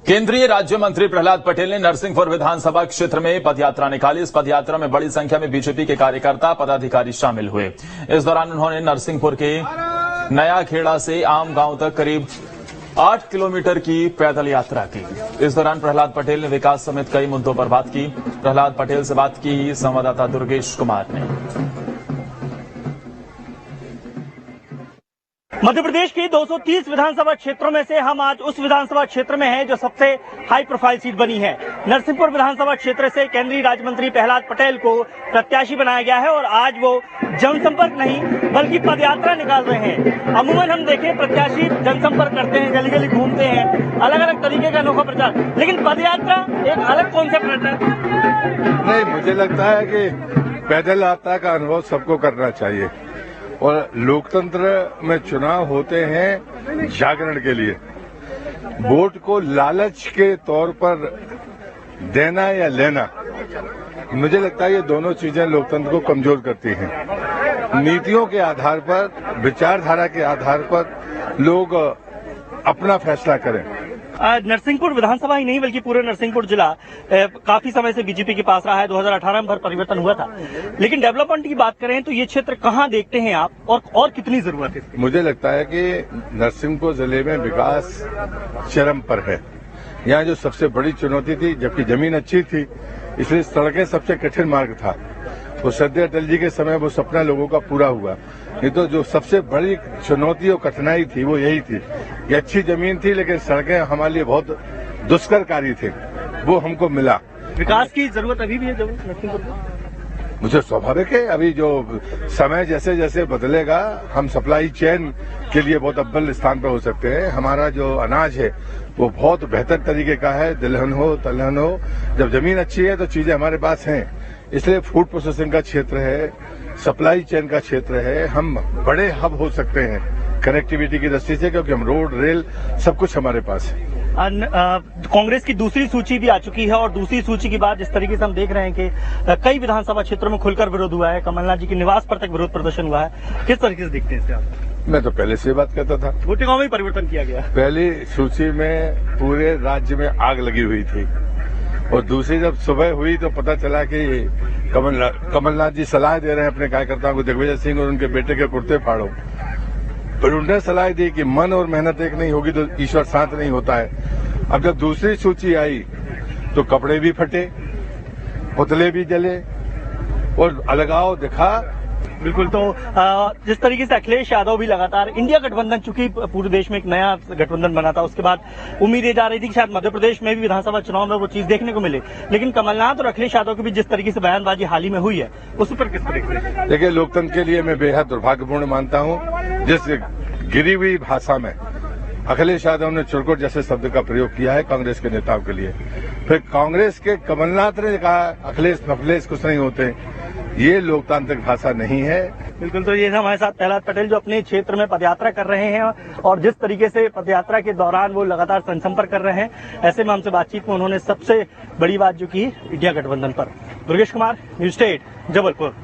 केंद्रीय राज्य मंत्री प्रहलाद पटेल ने नरसिंहपुर विधानसभा क्षेत्र में पदयात्रा निकाली। इस पदयात्रा में बड़ी संख्या में बीजेपी के कार्यकर्ता पदाधिकारी शामिल हुए। इस दौरान उन्होंने नरसिंहपुर के नया खेड़ा से आम गांव तक करीब 8 किलोमीटर की पैदल यात्रा की। इस दौरान प्रहलाद पटेल ने विकास समेत कई मुद्दों पर बात की। प्रहलाद पटेल से बात की संवाददाता दुर्गेश कुमार ने। मध्य प्रदेश की 230 विधानसभा क्षेत्रों में से हम आज उस विधानसभा क्षेत्र में हैं जो सबसे हाई प्रोफाइल सीट बनी है। नरसिंहपुर विधानसभा क्षेत्र से केंद्रीय राज्य मंत्री प्रहलाद पटेल को प्रत्याशी बनाया गया है और आज वो जनसंपर्क नहीं बल्कि पदयात्रा निकाल रहे हैं। अमूमन हम देखें प्रत्याशी जनसंपर्क करते हैं, गली गली घूमते हैं, अलग अलग तरीके का अनोखा प्रचार, लेकिन पदयात्रा एक अलग कॉन्सेप्ट रहता है। नहीं, मुझे लगता है कि पैदल यात्रा का अनुभव सबको करना चाहिए और लोकतंत्र में चुनाव होते हैं जागरण के लिए। वोट को लालच के तौर पर देना या लेना, मुझे लगता है ये दोनों चीजें लोकतंत्र को कमजोर करती हैं। नीतियों के आधार पर, विचारधारा के आधार पर लोग अपना फैसला करें। नरसिंहपुर विधानसभा ही नहीं बल्कि पूरे नरसिंहपुर जिला काफी समय से बीजेपी के पास रहा है। 2018 में परिवर्तन हुआ था, लेकिन डेवलपमेंट की बात करें तो ये क्षेत्र कहाँ देखते हैं आप और कितनी जरूरत है? मुझे लगता है कि नरसिंहपुर जिले में विकास चरम पर है। यहाँ जो सबसे बड़ी चुनौती थी, जबकि जमीन अच्छी थी इसलिए सड़कें सबसे कठिन मार्ग था, वो श्रद्धेय अटल जी के समय वो सपना लोगों का पूरा हुआ। नहीं तो जो सबसे बड़ी चुनौती और कठिनाई थी वो यही थी कि अच्छी जमीन थी लेकिन सड़कें हमारे लिए बहुत दुष्कर कार्य थे, वो हमको मिला। विकास की जरूरत अभी भी है नरसिंहपुर में? मुझे स्वाभाविक है, अभी जो समय जैसे जैसे बदलेगा हम सप्लाई चेन के लिए बहुत अव्वल स्थान पर हो सकते हैं। हमारा जो अनाज है वो बहुत बेहतर तरीके का है, तिलहन हो तलहन हो। जब जमीन अच्छी है तो चीजें हमारे पास हैं, इसलिए फूड प्रोसेसिंग का क्षेत्र है, सप्लाई चेन का क्षेत्र है, हम बड़े हब हो सकते हैं कनेक्टिविटी की दृष्टि से, क्योंकि हम रोड रेल सब कुछ हमारे पास है। कांग्रेस की दूसरी सूची भी आ चुकी है और दूसरी सूची की बात जिस तरीके से हम देख रहे हैं कि कई विधानसभा क्षेत्रों में खुलकर विरोध हुआ है, कमलनाथ जी के निवास पर तक विरोध प्रदर्शन हुआ है, किस तरीके से देखते हैं इसे आप? मैं तो पहले से बात करता था, गोटे गांव में परिवर्तन किया गया। पहली सूची में पूरे राज्य में आग लगी हुई थी और दूसरी जब सुबह हुई तो पता चला कि कमलनाथ जी सलाह दे रहे हैं अपने कार्यकर्ताओं को दिग्विजय सिंह और उनके बेटे के कुर्ते फाड़ो। पर उन्होंने सलाह दी कि मन और मेहनत एक नहीं होगी तो ईश्वर साथ नहीं होता है। अब जब दूसरी सूची आई तो कपड़े भी फटे, पुतले भी जले और अलगाव दिखा। बिल्कुल, तो जिस तरीके से अखिलेश यादव भी लगातार इंडिया गठबंधन, चूंकि पूरे देश में एक नया गठबंधन बना था, उसके बाद उम्मीदें जा रही थी कि शायद मध्य प्रदेश में भी विधानसभा चुनाव में वो चीज देखने को मिले, लेकिन कमलनाथ और अखिलेश यादव की भी जिस तरीके से बयानबाजी हाल ही में हुई है उस पर किस तरीके से? देखिए, लोकतंत्र के लिए मैं बेहद दुर्भाग्यपूर्ण मानता हूँ जिस गिरी हुई भाषा में अखिलेश यादव ने चुरकुट जैसे शब्द का प्रयोग किया है कांग्रेस के नेताओं के लिए। फिर कांग्रेस के कमलनाथ ने कहा अखिलेश कुछ नहीं होते, ये लोकतांत्रिक भाषा नहीं है। बिल्कुल, तो ये हमारे साथ प्रहलाद पटेल जो अपने क्षेत्र में पदयात्रा कर रहे हैं और जिस तरीके से पदयात्रा के दौरान वो लगातार जनसंपर्क कर रहे हैं, ऐसे में हमसे बातचीत में उन्होंने सबसे बड़ी बात जो की इंडिया गठबंधन पर। दुर्गेश कुमार, न्यूज़ 8, जबलपुर।